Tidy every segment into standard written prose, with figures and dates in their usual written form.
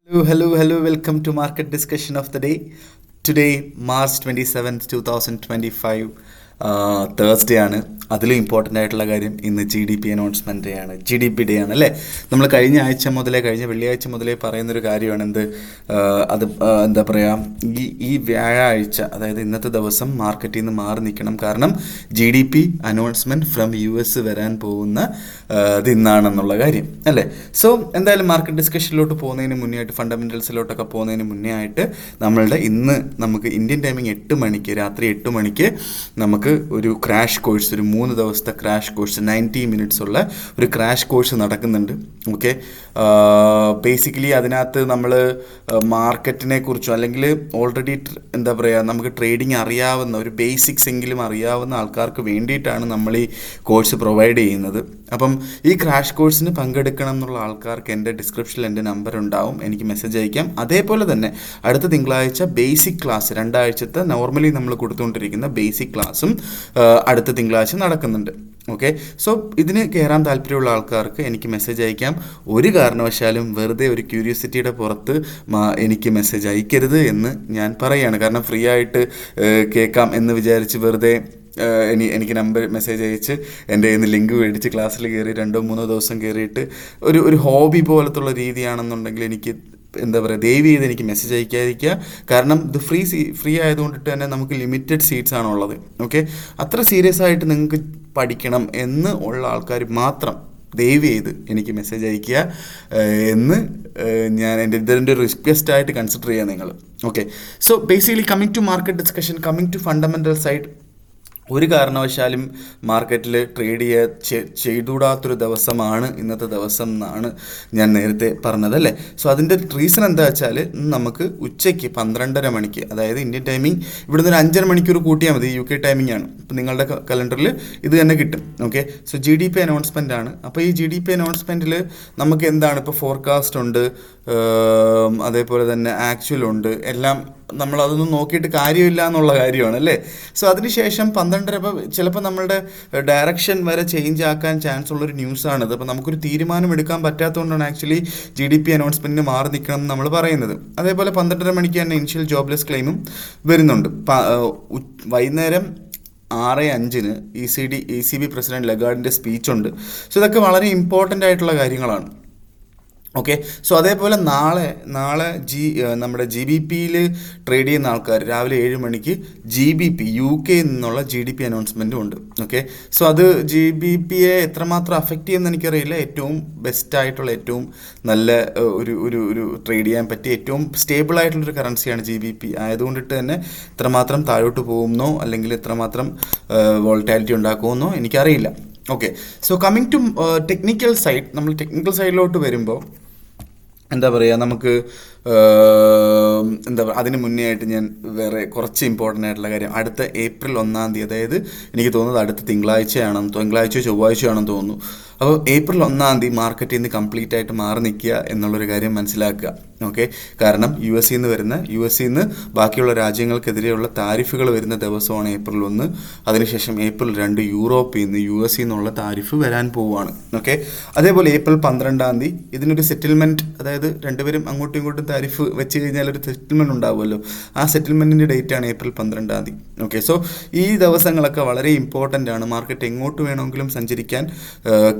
Hello. Welcome to Market Discussion of the Day. Today, March 27th, 2025, Thursday ആണ്. അതിലും important ആയിട്ടുള്ള കാര്യം ഇന്ന് GDP അനൗൺസ്മെൻറ്റ് ഡേ ആണ്, GDP ഡേ ആണ് അല്ലേ. നമ്മൾ കഴിഞ്ഞ വെള്ളിയാഴ്ച മുതലേ പറയുന്നൊരു കാര്യമാണ് എന്താ പറയുക, ഈ വ്യാഴാഴ്ച, അതായത് ഇന്നത്തെ ദിവസം മാർക്കറ്റിൽ നിന്ന് മാറി നിൽക്കണം. കാരണം GDP അനൗൺസ്മെൻറ്റ് ഫ്രം US വരാൻ പോകുന്ന ഇത് ഇന്നാണെന്നുള്ള കാര്യം അല്ലേ. സോ എന്തായാലും മാർക്കറ്റ് ഡിസ്കഷനിലോട്ട് പോകുന്നതിന് മുന്നേ ആയിട്ട്, ഫണ്ടമെൻറ്റൽസിലോട്ടൊക്കെ പോകുന്നതിന് മുന്നേ ആയിട്ട്, ഇന്ന് നമുക്ക് ഇന്ത്യൻ ടൈമിങ് 8 മണിക്ക്, രാത്രി 8 മണിക്ക് നമുക്ക് ഒരു ക്രാഷ് കോഴ്സ്, ഒരു 3 ദിവസത്തെ ക്രാഷ് കോഴ്സ്, 90 മിനിറ്റ്സ് ഉള്ള ഒരു ക്രാഷ് കോഴ്സ് നടക്കുന്നുണ്ട്. ഓക്കെ, ബേസിക്കലി അതിനകത്ത് നമ്മൾ മാർക്കറ്റിനെ കുറിച്ചോ അല്ലെങ്കിൽ ഓൾറെഡി എന്താ പറയുക, നമുക്ക് ട്രേഡിങ് അറിയാവുന്ന, ഒരു ബേസിക്സ് എങ്കിലും അറിയാവുന്ന ആൾക്കാർക്ക് വേണ്ടിയിട്ടാണ് നമ്മൾ ഈ കോഴ്സ് പ്രൊവൈഡ് ചെയ്യുന്നത്. അപ്പം ഈ ക്രാഷ് കോഴ്സിന് പങ്കെടുക്കണം എന്നുള്ള ആൾക്കാർക്ക് എൻ്റെ ഡിസ്ക്രിപ്ഷനിൽ എൻ്റെ നമ്പർ ഉണ്ടാവും, എനിക്ക് മെസ്സേജ് അയക്കാം. അതേപോലെ തന്നെ അടുത്ത തിങ്കളാഴ്ച ബേസിക് ക്ലാസ്, 2 ആഴ്ചത്തെ നോർമലി നമ്മൾ കൊടുത്തുകൊണ്ടിരിക്കുന്ന ബേസിക് ക്ലാസ്സും അടുത്ത തിങ്കളാഴ്ച നടക്കുന്നുണ്ട്. ഓക്കെ, സോ ഇതിന് കയറാൻ താല്പര്യമുള്ള ആൾക്കാർക്ക് എനിക്ക് മെസ്സേജ് അയക്കാം. ഒരു കാരണവശാലും വെറുതെ ഒരു ക്യൂരിയോസിറ്റിയുടെ പുറത്ത് എനിക്ക് മെസ്സേജ് അയക്കരുത് എന്ന് ഞാൻ പറയുകയാണ്. കാരണം ഫ്രീ ആയിട്ട് കേൾക്കാം എന്ന് വിചാരിച്ച് വെറുതെ എനിക്ക് മെസ്സേജ് അയച്ച് എൻ്റെ കയ്യിൽ നിന്ന് ലിങ്ക് മേടിച്ച് ക്ലാസ്സിൽ കയറി 2-3 ദിവസം കയറിയിട്ട് ഒരു ഹോബി പോലത്തുള്ള രീതിയാണെന്നുണ്ടെങ്കിൽ എനിക്ക് എന്താ പറയുക, ദയവ് ചെയ്ത് എനിക്ക് മെസ്സേജ് അയക്കാതിരിക്കുക. കാരണം ഇത് ഫ്രീ ആയതുകൊണ്ടിട്ട് തന്നെ നമുക്ക് ലിമിറ്റഡ് സീറ്റ്സ് ആണുള്ളത്. ഓക്കെ, അത്ര സീരിയസ് ആയിട്ട് നിങ്ങൾക്ക് പഠിക്കണം എന്ന് ഉള്ള ആൾക്കാർ മാത്രം ദയവ് ചെയ്ത് എനിക്ക് മെസ്സേജ് അയക്കുക എന്ന് ഞാൻ ഇതിൻ്റെ റിക്വസ്റ്റ് ആയിട്ട് കൺസിഡർ ചെയ്യുക നിങ്ങൾ. Okay, so basically coming to market discussion, coming to fundamental side, ഒരു കാരണവശാലും മാർക്കറ്റിൽ ട്രേഡ് ചെയ്തുകൂടാത്തൊരു ദിവസമാണ് ഇന്നത്തെ ദിവസം എന്നാണ് ഞാൻ നേരത്തെ പറഞ്ഞതല്ലേ. സോ അതിൻ്റെ റീസൺ എന്താ വെച്ചാൽ, നമുക്ക് ഉച്ചയ്ക്ക് 12:30 മണിക്ക്, അതായത് ഇന്ത്യൻ ടൈമിംഗ് ഇവിടുന്ന് ഒരു 5.5 മണിക്കൂർ കൂട്ടിയാൽ മതി, UK ടൈമിംഗ് ആണ്. ഇപ്പം നിങ്ങളുടെ കലണ്ടറിൽ ഇത് തന്നെ കിട്ടും. ഓക്കെ, സോ GDP അനൗൺസ്മെൻ്റ് ആണ്. അപ്പോൾ ഈ GDP അനൗൺസ്മെൻറ്റിൽ നമുക്ക് എന്താണ്, ഇപ്പോൾ ഫോർകാസ്റ്റ് ഉണ്ട്, അതേപോലെ തന്നെ ആക്ച്വൽ ഉണ്ട്, എല്ലാം നമ്മളതൊന്നും നോക്കിയിട്ട് കാര്യമില്ല എന്നുള്ള കാര്യമാണ് അല്ലേ. സോ അതിനുശേഷം 12:30 ചിലപ്പോൾ നമ്മളുടെ ഡയറക്ഷൻ വരെ ചേഞ്ച് ആക്കാൻ ചാൻസ് ഉള്ളൊരു ന്യൂസാണിത്. അപ്പോൾ നമുക്കൊരു തീരുമാനം എടുക്കാൻ പറ്റാത്തതുകൊണ്ടാണ് ആക്ച്വലി GDP അനൗൺസ്മെൻറ്റിന് മാറി നിൽക്കണം എന്ന് നമ്മൾ പറയുന്നത്. അതേപോലെ 12:30 മണിക്ക് തന്നെ ഇനിഷ്യൽ ജോബ്ലെസ് ക്ലെയിമും വരുന്നുണ്ട്. വൈകുന്നേരം 6:05 ECB പ്രസിഡന്റ് ലഗാർഡിൻ്റെ സ്പീച്ചുണ്ട്. സോ ഇതൊക്കെ വളരെ ഇമ്പോർട്ടൻ്റ് ആയിട്ടുള്ള കാര്യങ്ങളാണ്. ഓക്കെ, സോ അതേപോലെ നാളെ നമ്മുടെ GBPയിൽ ട്രേഡ് ചെയ്യുന്ന ആൾക്കാർ രാവിലെ 7 മണിക്ക് GBP UK നിന്നുള്ള GDP അനൗൺസ്മെൻറ്റും ഉണ്ട്. ഓക്കെ, സോ അത് GBPയെ എത്രമാത്രം അഫക്റ്റ് ചെയ്യുമെന്ന് എനിക്കറിയില്ല. ഏറ്റവും ബെസ്റ്റായിട്ടുള്ള, ഏറ്റവും നല്ല ഒരു ട്രേഡ് ചെയ്യാൻ പറ്റിയ ഏറ്റവും സ്റ്റേബിൾ ആയിട്ടുള്ളൊരു കറൻസിയാണ് GBP. ആയതുകൊണ്ടിട്ട് തന്നെ എത്രമാത്രം താഴോട്ട് പോകുമെന്നോ അല്ലെങ്കിൽ എത്രമാത്രം വോളറ്റാലിറ്റി ഉണ്ടാക്കുമെന്നോ എനിക്കറിയില്ല. Okay, so coming to technical side, നമ്മൾ ടെക്നിക്കൽ സൈഡിലോട്ട് വരുമ്പോൾ എന്താ പറയുക, നമുക്ക് അതിന് മുന്നേ ആയിട്ട് ഞാൻ വേറെ കുറച്ച് ഇമ്പോർട്ടൻ്റ് ആയിട്ടുള്ള കാര്യം, അടുത്ത ഏപ്രിൽ 1-ാം തീയതി, അതായത് എനിക്ക് തോന്നുന്നത് അടുത്ത തിങ്കളാഴ്ചയോ ചൊവ്വാഴ്ചയാണെന്ന് തോന്നുന്നു. അപ്പോൾ ഏപ്രിൽ 1-ാം തീയതി മാർക്കറ്റിൽ നിന്ന് കംപ്ലീറ്റ് ആയിട്ട് മാറി നിൽക്കുക എന്നുള്ളൊരു കാര്യം മനസ്സിലാക്കുക. ഓക്കെ, കാരണം US നിന്ന് ബാക്കിയുള്ള രാജ്യങ്ങൾക്കെതിരെയുള്ള താരിഫുകൾ വരുന്ന ദിവസമാണ് ഏപ്രിൽ 1. അതിനുശേഷം ഏപ്രിൽ 2 യൂറോപ്പിൽ നിന്ന് US നിന്നുള്ള താരിഫ് വരാൻ പോവുകയാണ്. ഓക്കെ, അതേപോലെ ഏപ്രിൽ 12-ാം തീയതി ഇതിനൊരു സെറ്റിൽമെൻറ്റ്, അതായത് രണ്ടുപേരും അങ്ങോട്ടും ഇങ്ങോട്ടും താരിഫ് വെച്ച് കഴിഞ്ഞാൽ ഒരു സെറ്റിൽമെൻറ്റ് ഉണ്ടാവുമല്ലോ, ആ സെറ്റിൽമെൻറ്റിൻ്റെ ഡേറ്റാണ് ഏപ്രിൽ 12-ാം തീയതി. ഓക്കെ, സോ ഈ ദിവസങ്ങളൊക്കെ വളരെ ഇമ്പോർട്ടൻ്റ് ആണ്. മാർക്കറ്റ് എങ്ങോട്ട് വേണമെങ്കിലും സഞ്ചരിക്കാൻ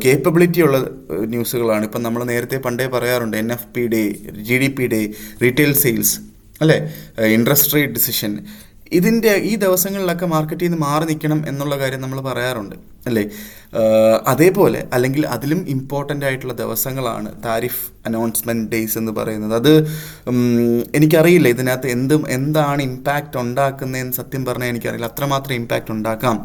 കേപ്പബിലിറ്റി ഉള്ള ന്യൂസുകളാണ്. ഇപ്പം നമ്മൾ നേരത്തെ പണ്ടേ പറയാറുണ്ട്, NFP day, GDP day, retail sales അല്ലേ, ഇൻട്രസ്റ്റ് റേറ്റ് ഡിസിഷൻ, ഈ ദിവസങ്ങളിലൊക്കെ മാർക്കറ്റിൽ നിന്ന് മാറി നിൽക്കണം എന്നുള്ള കാര്യം നമ്മൾ പറയാറുണ്ട് അല്ലേ. അതേപോലെ അല്ലെങ്കിൽ അതിലും ഇമ്പോർട്ടൻ്റ് ആയിട്ടുള്ള ദിവസങ്ങളാണ് താരിഫ് അനൗൺസ്മെൻറ്റ് ഡേയ്സ് എന്ന് പറയുന്നത്. അത് എനിക്കറിയില്ല ഇതിനകത്ത് എന്താണ് ഇമ്പാക്റ്റ് ഉണ്ടാക്കുന്നതെന്ന് സത്യം പറഞ്ഞാൽ എനിക്കറിയില്ല. അത്രമാത്രം ഇമ്പാക്റ്റ് ഉണ്ടാക്കാം.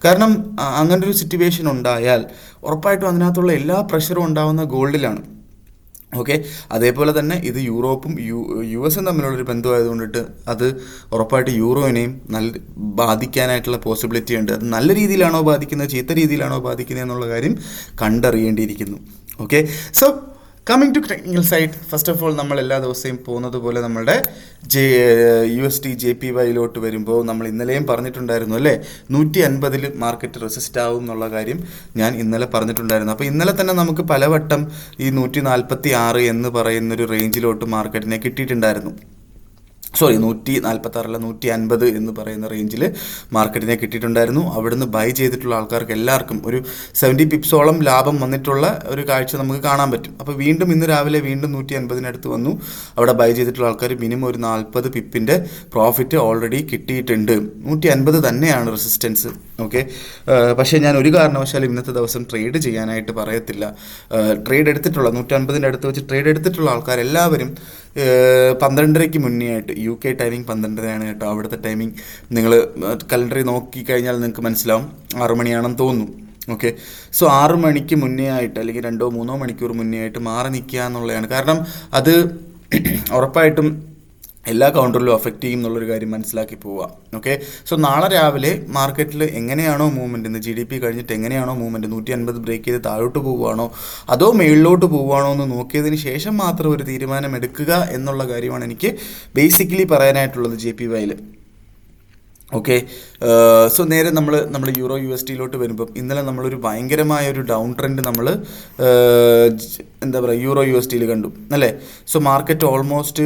കാരണം അങ്ങനൊരു സിറ്റുവേഷൻ ഉണ്ടായാൽ ഉറപ്പായിട്ടും അതിനകത്തുള്ള എല്ലാ പ്രഷറും ഉണ്ടാവുന്ന ഗോൾഡിലാണ്. ഓക്കെ, അതേപോലെ തന്നെ ഇത് യൂറോപ്പും US തമ്മിലുള്ളൊരു ബന്ധമായതുകൊണ്ടിട്ട് അത് ഉറപ്പായിട്ട് യൂറോയിനെയും ബാധിക്കാനായിട്ടുള്ള പോസിബിലിറ്റി ഉണ്ട്. അത് നല്ല രീതിയിലാണോ ബാധിക്കുന്നത്, ചീത്ത രീതിയിലാണോ ബാധിക്കുന്നത് എന്നുള്ള കാര്യം കണ്ടറിയേണ്ടിയിരിക്കുന്നു. Okay, so coming to technical side, first of all നമ്മൾ എല്ലാ ദിവസവും പോകുന്നത് പോലെ നമ്മളുടെ USD JPYയിലോട്ട് വരുമ്പോൾ നമ്മൾ ഇന്നലെയും പറഞ്ഞിട്ടുണ്ടായിരുന്നു അല്ലേ, 150 മാർക്കറ്റ് റെസിസ്റ്റ് ആവും എന്നുള്ള കാര്യം ഞാൻ ഇന്നലെ പറഞ്ഞിട്ടുണ്ടായിരുന്നു. അപ്പോൾ ഇന്നലെ തന്നെ നമുക്ക് പലവട്ടം ഈ 146 എന്ന് പറയുന്നൊരു റേഞ്ചിലോട്ട് മാർക്കറ്റിനെ കിട്ടിയിട്ടുണ്ടായിരുന്നു. 146 150 എന്ന് പറയുന്ന റേഞ്ചിൽ മാർക്കറ്റിനെ കിട്ടിയിട്ടുണ്ടായിരുന്നു. അവിടുന്ന് ബൈ ചെയ്തിട്ടുള്ള ആൾക്കാർക്ക് എല്ലാവർക്കും ഒരു 70 പിപ്സോളം ലാഭം വന്നിട്ടുള്ള ഒരു കാഴ്ച നമുക്ക് കാണാൻ പറ്റും. അപ്പോൾ വീണ്ടും ഇന്ന് രാവിലെ വീണ്ടും 150 വന്നു. അവിടെ ബൈ ചെയ്തിട്ടുള്ള ആൾക്കാർ മിനിമം ഒരു 40 പിപ്പിൻ്റെ പ്രോഫിറ്റ് ഓൾറെഡി കിട്ടിയിട്ടുണ്ട്. 150 തന്നെയാണ് റെസിസ്റ്റൻസ്. ഓക്കെ, പക്ഷേ ഞാൻ ഒരു കാരണവശാലും ഇന്നത്തെ ദിവസം ട്രേഡ് ചെയ്യാനായിട്ട് പറയത്തില്ല. ട്രേഡ് എടുത്തിട്ടുള്ള 150 അടുത്ത് വെച്ച് ട്രേഡ് എടുത്തിട്ടുള്ള ആൾക്കാർ എല്ലാവരും 12:30 മുന്നേ ആയിട്ട്, UK ടൈമിംഗ് 12:30 കേട്ടോ. അവിടുത്തെ ടൈമിംഗ് നിങ്ങൾ കലണ്ടറിൽ നോക്കിക്കഴിഞ്ഞാൽ നിങ്ങൾക്ക് മനസ്സിലാവും, 6 മണിയാണെന്ന് തോന്നുന്നു. ഓക്കെ, 6 മണിക്ക് മുന്നേ ആയിട്ട് അല്ലെങ്കിൽ 2-3 മണിക്കൂർ മുന്നേ ആയിട്ട് മാറി നിൽക്കുക എന്നുള്ളതാണ്. കാരണം അത് ഉറപ്പായിട്ടും എല്ലാ കൗണ്ടറിലും അഫക്റ്റ് ചെയ്യും എന്നുള്ളൊരു കാര്യം മനസ്സിലാക്കി പോവുക. ഓക്കെ, നാളെ രാവിലെ മാർക്കറ്റിൽ എങ്ങനെയാണോ മൂവ്മെൻറ്റ്, ഇന്ന് GDP കഴിഞ്ഞിട്ട് എങ്ങനെയാണോ മൂവ്മെൻറ്റ്, 150 ബ്രേക്ക് ചെയ്ത് താഴോട്ട് പോവുകയാണോ അതോ മേളിലോട്ട് പോവുകയാണോ എന്ന് നോക്കിയതിന് ശേഷം മാത്രം ഒരു തീരുമാനം എടുക്കുക എന്നുള്ള കാര്യമാണ് എനിക്ക് ബേസിക്കലി പറയാനായിട്ടുള്ളത് JPYയിൽ. ഓക്കെ, നേരെ നമ്മൾ യൂറോ USDയിലോട്ട് വരുമ്പം ഇന്നലെ നമ്മളൊരു ഭയങ്കരമായ ഒരു ഡൗൺ ട്രെൻഡ് നമ്മൾ എന്താ പറയുക യൂറോ USDയിൽ കണ്ടു അല്ലേ. മാർക്കറ്റ് ഓൾമോസ്റ്റ്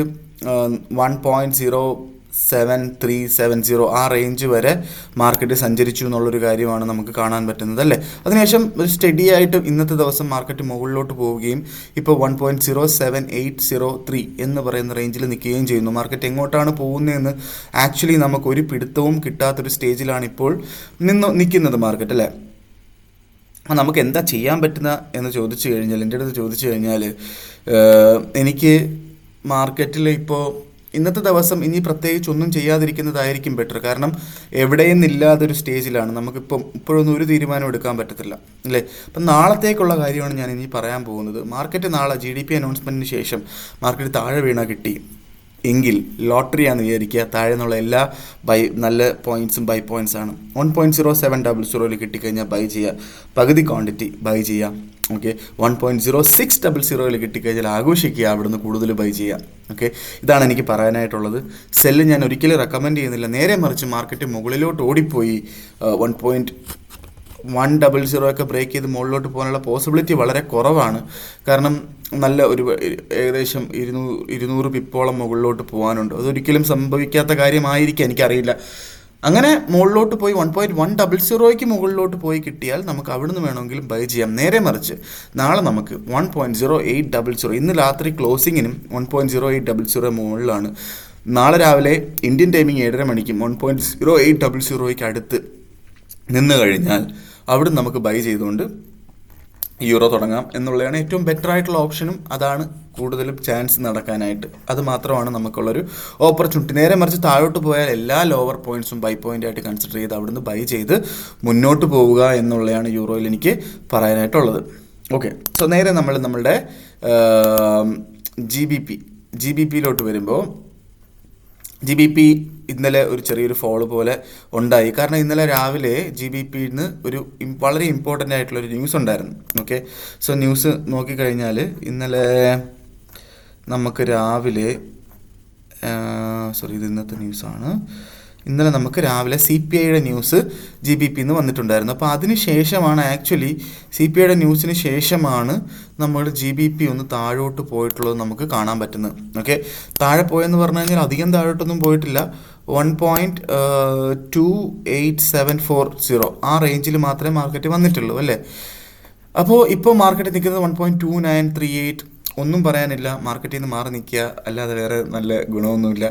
1.07370 ആ റേഞ്ച് വരെ മാർക്കറ്റ് സഞ്ചരിച്ചു എന്നുള്ളൊരു കാര്യമാണ് നമുക്ക് കാണാൻ പറ്റുന്നത് അല്ലേ. അതിനുശേഷം ഒരു സ്റ്റഡി ആയിട്ട് ഇന്നത്തെ ദിവസം മാർക്കറ്റ് മുകളിലോട്ട് പോവുകയും ഇപ്പോൾ 1.07803 എന്ന് പറയുന്ന റേഞ്ചിൽ നിൽക്കുകയും ചെയ്യുന്നു. മാർക്കറ്റ് എങ്ങോട്ടാണ് പോകുന്നതെന്ന് ആക്ച്വലി നമുക്ക് ഒരു പിടുത്തവും കിട്ടാത്തൊരു സ്റ്റേജിലാണ് ഇപ്പോൾ നിൽക്കുന്നത് മാർക്കറ്റ് അല്ലേ. നമുക്ക് എന്താ ചെയ്യാൻ പറ്റുന്ന എന്ന് ചോദിച്ചു കഴിഞ്ഞാൽ, എൻ്റെ അടുത്ത് ചോദിച്ചു കഴിഞ്ഞാൽ എനിക്ക് മാർക്കറ്റിൽ ഇപ്പോൾ ഇന്നത്തെ ദിവസം ഇനി പ്രത്യേകിച്ച് ഒന്നും ചെയ്യാതിരിക്കുന്നതായിരിക്കും ബെറ്റർ. കാരണം എവിടെയെന്നില്ലാതൊരു സ്റ്റേജിലാണ് ഇപ്പോഴൊന്നും ഒരു തീരുമാനം എടുക്കാൻ പറ്റത്തില്ല അല്ലേ. അപ്പം നാളത്തേക്കുള്ള കാര്യമാണ് ഞാൻ ഇനി പറയാൻ പോകുന്നത്. മാർക്കറ്റ് നാളെ GDP അനൗൺസ്മെൻറ്റിന് ശേഷം മാർക്കറ്റ് താഴെ വീണ കിട്ടി എങ്കിൽ ലോട്ടറിയാണെന്ന് വിചാരിക്കുക, താഴെ നിന്നുള്ള എല്ലാ നല്ല പോയിൻറ്റ്സും ബൈ പോയിൻറ്റ്സ് ആണ്. 1.0700 കിട്ടിക്കഴിഞ്ഞാൽ ബൈ ചെയ്യുക, പകുതി ക്വാണ്ടിറ്റി ബൈ ചെയ്യുക. ഓക്കെ, 1.0600 കിട്ടിക്കഴിഞ്ഞാൽ ആഘോഷിക്കുക, അവിടുന്ന് കൂടുതൽ ബൈ ചെയ്യുക. ഓക്കെ, ഇതാണ് എനിക്ക് പറയാനായിട്ടുള്ളത്. സെല്ല് ഞാൻ ഒരിക്കലും റെക്കമെൻഡ് ചെയ്യുന്നില്ല. നേരെ മറിച്ച് മാർക്കറ്റ് മുകളിലോട്ട് ഓടിപ്പോയി 1.100 ഒക്കെ ബ്രേക്ക് ചെയ്ത് മുകളിലോട്ട് പോകാനുള്ള പോസിബിലിറ്റി വളരെ കുറവാണ്. കാരണം നല്ല ഒരു ഏകദേശം 200 പിപ്പോളം മുകളിലോട്ട് പോകാനുണ്ട്. അതൊരിക്കലും സംഭവിക്കാത്ത കാര്യമായിരിക്കും, എനിക്കറിയില്ല. അങ്ങനെ മുകളിലോട്ട് പോയി 1.100 മുകളിലോട്ട് പോയി കിട്ടിയാൽ നമുക്ക് അവിടുന്ന് വേണമെങ്കിലും ബൈ ചെയ്യാം. നേരെ മറിച്ച് നാളെ നമുക്ക് 1.0800, ഇന്ന് രാത്രി ക്ലോസിങ്ങിനും 1.0800 മുകളിലാണ്. നാളെ രാവിലെ ഇന്ത്യൻ ടൈമിംഗ് 7:30 മണിക്കും 1.0800 അടുത്ത് നിന്ന് കഴിഞ്ഞാൽ അവിടെ നമുക്ക് ബൈ ചെയ്തുകൊണ്ട് യൂറോ തുടങ്ങാം എന്നുള്ളതാണ് ഏറ്റവും ബെറ്റർ ആയിട്ടുള്ള ഓപ്ഷനും. അതാണ് കൂടുതലും ചാൻസ് നടക്കാനായിട്ട്. അത് മാത്രമാണ് നമുക്കുള്ളൊരു ഓപ്പർച്യൂണിറ്റി. നേരെ മറിച്ച് താഴോട്ട് പോയാൽ എല്ലാ ലോവർ പോയിൻറ്റ്സും ബൈ പോയിൻ്റ് ആയിട്ട് കൺസിഡർ ചെയ്ത് അവിടുന്ന് ബൈ ചെയ്ത് മുന്നോട്ട് പോവുക എന്നുള്ളതാണ് യൂറോയിൽ എനിക്ക് പറയാനായിട്ടുള്ളത്. ഓക്കെ, നേരെ നമ്മളുടെ GBPയിലോട്ട് വരുമ്പോൾ GBP ഇന്നലെ ഒരു ചെറിയൊരു ഫോള് പോലെ ഉണ്ടായി. കാരണം ഇന്നലെ രാവിലെ GBPയിൽ നിന്ന് ഒരു വളരെ ഇമ്പോർട്ടൻ്റ് ആയിട്ടുള്ളൊരു ന്യൂസ് ഉണ്ടായിരുന്നു. ഓക്കെ, ന്യൂസ് നോക്കിക്കഴിഞ്ഞാൽ ഇന്നലെ നമുക്ക് രാവിലെ ഇത് ഇന്നത്തെ ന്യൂസാണ്. ഇന്നലെ നമുക്ക് രാവിലെ CPIയുടെ ന്യൂസ് GBPയിൽ നിന്ന് വന്നിട്ടുണ്ടായിരുന്നു. അപ്പോൾ അതിന് ശേഷമാണ് ആക്ച്വലി CPIയുടെ ന്യൂസിന് ശേഷമാണ് നമ്മൾ GBP ഒന്ന് താഴോട്ട് പോയിട്ടുള്ളത് നമുക്ക് കാണാൻ പറ്റുന്നത്. ഓക്കെ, താഴെ പോയെന്ന് പറഞ്ഞു കഴിഞ്ഞാൽ അധികം താഴോട്ടൊന്നും പോയിട്ടില്ല. 1.28740 ആ റേഞ്ചിൽ മാത്രമേ മാർക്കറ്റ് വന്നിട്ടുള്ളൂ അല്ലേ. അപ്പോൾ ഇപ്പോൾ മാർക്കറ്റ് നിൽക്കുന്നത് 1.2938. ഒന്നും പറയാനില്ല, മാർക്കറ്റിൽ നിന്ന് മാറി നിൽക്കുക അല്ലാതെ വേറെ നല്ല ഗുണമൊന്നുമില്ല.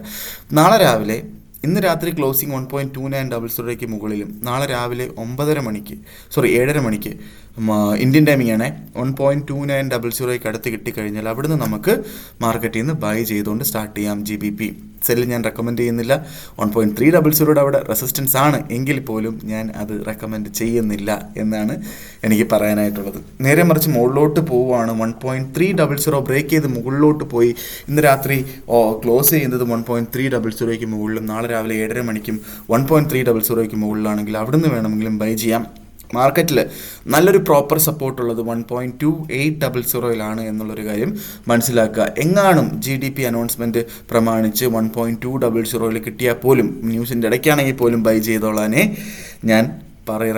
നാളെ രാവിലെ ഇന്ന് രാത്രി ക്ലോസിംഗ് 1.2900 മുകളിലും നാളെ രാവിലെ 7:30 മണിക്ക് ഇന്ത്യൻ ടൈമിംഗ് ആണ് 1.2900 അടുത്ത് കിട്ടിക്കഴിഞ്ഞാൽ അവിടുന്ന് നമുക്ക് മാർക്കറ്റിൽ നിന്ന് ബൈ ചെയ്തുകൊണ്ട് സ്റ്റാർട്ട് ചെയ്യാം. GBP സെല്ല് ഞാൻ റെക്കമെൻഡ് ചെയ്യുന്നില്ല. 1.300 അവിടെ റെസിസ്റ്റൻസ് ആണ് എങ്കിൽ പോലും ഞാൻ അത് റെക്കമെൻഡ് ചെയ്യുന്നില്ല എന്നാണ് എനിക്ക് പറയാനായിട്ടുള്ളത്. നേരെ മറിച്ച് മുകളിലോട്ട് പോവുകയാണ്. 1.300 ബ്രേക്ക് ചെയ്ത് മുകളിലോട്ട് പോയി ഇന്ന് രാത്രി ക്ലോസ് ചെയ്യുന്നത് 1.300 മുകളിലും നാളെ രാവിലെ 7:30 മണിക്കും 1.300 മുകളിലാണെങ്കിൽ അവിടുന്ന് വേണമെങ്കിലും ബൈ ചെയ്യാം. മാർക്കറ്റിൽ നല്ലൊരു പ്രോപ്പർ സപ്പോർട്ടുള്ളത് 1.2800 എന്നുള്ളൊരു കാര്യം മനസ്സിലാക്കുക. എങ്ങാനും GDP അനൗൺസ്മെൻറ്റ് പ്രമാണിച്ച് 1.200 കിട്ടിയാൽ പോലും, ന്യൂസിൻ്റെ ഇടയ്ക്കാണെങ്കിൽ പോലും ബൈ ചെയ്തോളാനേ ഞാൻ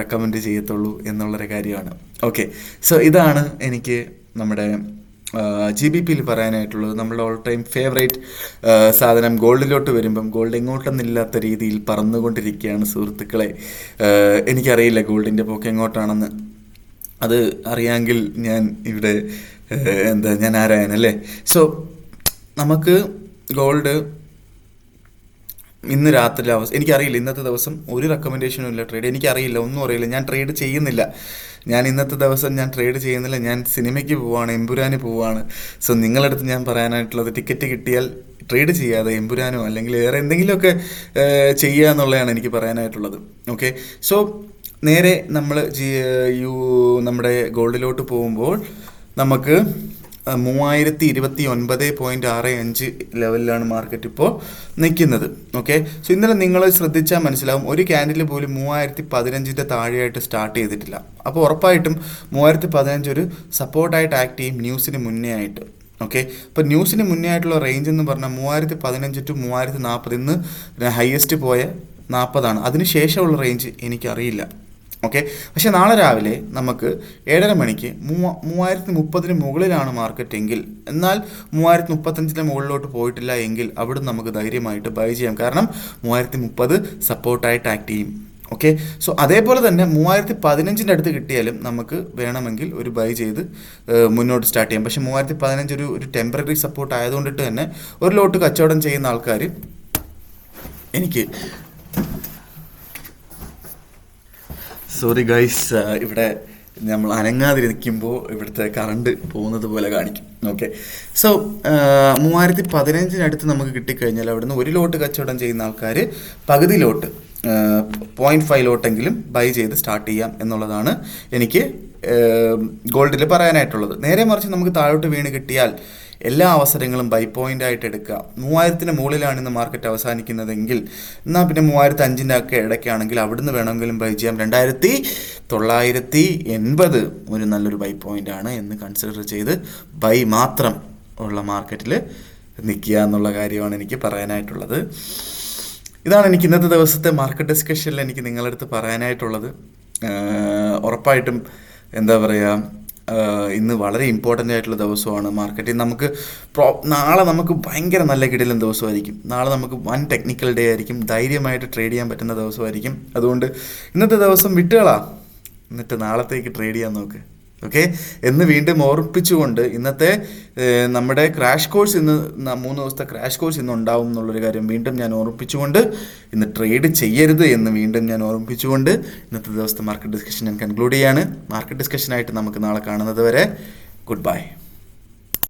റെക്കമെൻഡ് ചെയ്യത്തുള്ളൂ എന്നുള്ളൊരു കാര്യമാണ്. ഓക്കെ, സോ ഇതാണ് എനിക്ക് നമ്മുടെ GBPയിൽ പറയാനായിട്ടുള്ളത്. നമ്മുടെ ഓൾ ടൈം ഫേവറേറ്റ് സാധനം ഗോൾഡിലോട്ട് വരുമ്പം ഗോൾഡ് എങ്ങോട്ടെന്നില്ലാത്ത രീതിയിൽ പറന്നുകൊണ്ടിരിക്കുകയാണ് സുഹൃത്തുക്കളെ. എനിക്കറിയില്ല ഗോൾഡിൻ്റെ പോക്ക് എങ്ങോട്ടാണെന്ന്. അത് അറിയാമെങ്കിൽ ഞാൻ ഇവിടെ ഞാൻ ആരായനല്ലേ. സോ നമുക്ക് ഗോൾഡ് ഇന്ന് രാത്രി എനിക്കറിയില്ല, ഇന്നത്തെ ദിവസം ഒരു റെക്കമെൻഡേഷനും ഇല്ല ട്രേഡ്. എനിക്കറിയില്ല, ഒന്നും അറിയില്ല. ഞാൻ ട്രേഡ് ചെയ്യുന്നില്ല. ഇന്നത്തെ ദിവസം ഞാൻ ട്രേഡ് ചെയ്യുന്നില്ല. ഞാൻ സിനിമയ്ക്ക് പോവാണ്, എമ്പുരാന് പോവാണ്. സോ നിങ്ങളടുത്ത് ഞാൻ പറയാനായിട്ടുള്ളത്, ടിക്കറ്റ് കിട്ടിയാൽ ട്രേഡ് ചെയ്യാതെ എമ്പുരാനോ അല്ലെങ്കിൽ വേറെ എന്തെങ്കിലുമൊക്കെ ചെയ്യുക എന്നുള്ളതാണ് എനിക്ക് പറയാനായിട്ടുള്ളത്. ഓക്കെ, സോ നേരെ നമ്മൾ നമ്മുടെ ഗോൾഡിലോട്ട് പോകുമ്പോൾ നമുക്ക് 3029.65 ലെവലിലാണ് മാർക്കറ്റ് ഇപ്പോൾ നിൽക്കുന്നത്. ഓക്കെ, സോ ഇന്നലെ നിങ്ങൾ ശ്രദ്ധിച്ചാൽ മനസ്സിലാവും, ഒരു ക്യാൻഡിൽ പോലും 3015 താഴെയായിട്ട് സ്റ്റാർട്ട് ചെയ്തിട്ടില്ല. അപ്പോൾ ഉറപ്പായിട്ടും 3015 ഒരു സപ്പോർട്ടായിട്ട് ആക്ട് ചെയ്യും ന്യൂസിന് മുന്നേ ആയിട്ട്. ഓക്കെ, അപ്പോൾ ന്യൂസിന് മുന്നേ ആയിട്ടുള്ള റേഞ്ച് എന്ന് പറഞ്ഞാൽ 3015 to 3040. ഇന്ന് ഹയസ്റ്റ് പോയ 40ആണ്. അതിന് ശേഷമുള്ള റേഞ്ച് എനിക്കറിയില്ല. ഓക്കെ, പക്ഷേ നാളെ രാവിലെ നമുക്ക് 7:30 മണിക്ക് 3030 മുകളിലാണ് മാർക്കറ്റ് എങ്കിൽ, എന്നാൽ 3035 മുകളിലോട്ട് പോയിട്ടില്ല എങ്കിൽ അവിടെ നമുക്ക് ധൈര്യമായിട്ട് ബൈ ചെയ്യാം. കാരണം 3030 സപ്പോർട്ടായിട്ട് ആക്ട് ചെയ്യും. ഓക്കെ, സോ അതേപോലെ തന്നെ 3015 അടുത്ത് കിട്ടിയാലും നമുക്ക് വേണമെങ്കിൽ ഒരു ബൈ ചെയ്ത് മുന്നോട്ട് സ്റ്റാർട്ട് ചെയ്യാം. പക്ഷേ 3015 ഒരു ടെമ്പററി സപ്പോർട്ട് ആയതുകൊണ്ടിട്ട് തന്നെ ഒരു ലോട്ട് കച്ചവടം ചെയ്യുന്ന ആൾക്കാർ, എനിക്ക് സോറി ഗൈസ്, ഇവിടെ നമ്മൾ അനങ്ങാതിരിക്കുമ്പോൾ ഇവിടുത്തെ കറണ്ട് പോകുന്നത് പോലെ കാണിക്കും. ഓക്കെ, സോ 3015 നമുക്ക് കിട്ടിക്കഴിഞ്ഞാൽ അവിടുന്ന് ഒരു ലോട്ട് കച്ചവടം ചെയ്യുന്ന ആൾക്കാർ പകുതി ലോട്ട് 0.5 ലോട്ടെങ്കിലും ബൈ ചെയ്ത് സ്റ്റാർട്ട് ചെയ്യാം എന്നുള്ളതാണ് എനിക്ക് ഗോൾഡിൽ പറയാനായിട്ടുള്ളത്. നേരെ മറിച്ച് നമുക്ക് താഴോട്ട് വീണ് കിട്ടിയാൽ എല്ലാ അവസരങ്ങളും ബൈ പോയിന്റ് ആയിട്ട് എടുക്കുക. 3000 മുകളിലാണ് ഇന്ന് മാർക്കറ്റ് അവസാനിക്കുന്നതെങ്കിൽ, എന്നാൽ പിന്നെ 3005 ഒക്കെ ഇടയ്ക്കാണെങ്കിൽ അവിടുന്ന് വേണമെങ്കിലും ബൈ ചെയ്യാം. 2980 ഒരു നല്ലൊരു ബൈ പോയിന്റ് ആണ് എന്ന് കൺസിഡർ ചെയ്ത് ബൈ മാത്രം ഉള്ള മാർക്കറ്റിൽ നിൽക്കുക എന്നുള്ള കാര്യമാണ് എനിക്ക് പറയാനായിട്ടുള്ളത്. ഇതാണ് എനിക്ക് ഇന്നത്തെ ദിവസത്തെ മാർക്കറ്റ് ഡിസ്കഷനിൽ എനിക്ക് നിങ്ങളുടെ അടുത്ത് പറയാനായിട്ടുള്ളത്. ഉറപ്പായിട്ടും എന്താ പറയുക, ഇന്ന് വളരെ ഇമ്പോർട്ടൻ്റ് ആയിട്ടുള്ള ദിവസമാണ് മാർക്കറ്റിൽ. നമുക്ക് നാളെ നമുക്ക് ഭയങ്കര നല്ല കിടിലൻ ദിവസമായിരിക്കും. നാളെ നമുക്ക് വൺ ടെക്നിക്കൽ ഡേ ആയിരിക്കും. ധൈര്യമായിട്ട് ട്രേഡ് ചെയ്യാൻ പറ്റുന്ന ദിവസമായിരിക്കും. അതുകൊണ്ട് ഇന്നത്തെ ദിവസം വിട്ടുകളാ, എന്നിട്ട് നാളത്തേക്ക് ട്രേഡ് ചെയ്യാൻ നോക്ക്. ഓക്കെ, എന്ന് വീണ്ടും ഓർപ്പിച്ചുകൊണ്ട് ഇന്നത്തെ നമ്മുടെ ക്രാഷ് കോഴ്സ് ഇന്ന് 3 ദിവസത്തെ ക്രാഷ് കോഴ്സ് ഇന്ന് ഉണ്ടാവും എന്നുള്ളൊരു കാര്യം വീണ്ടും ഞാൻ ഓർപ്പിച്ചുകൊണ്ട്, ഇന്ന് ട്രേഡ് ചെയ്യരുത് എന്ന് വീണ്ടും ഞാൻ ഓർപ്പിച്ചുകൊണ്ട് ഇന്നത്തെ ദിവസത്തെ മാർക്കറ്റ് ഡിസ്കഷൻ ഞാൻ കൺക്ലൂഡ് ചെയ്യാണ്. മാർക്കറ്റ് ഡിസ്കഷനായിട്ട് നമുക്ക് നാളെ കാണുന്നത് വരെ ഗുഡ് ബൈ.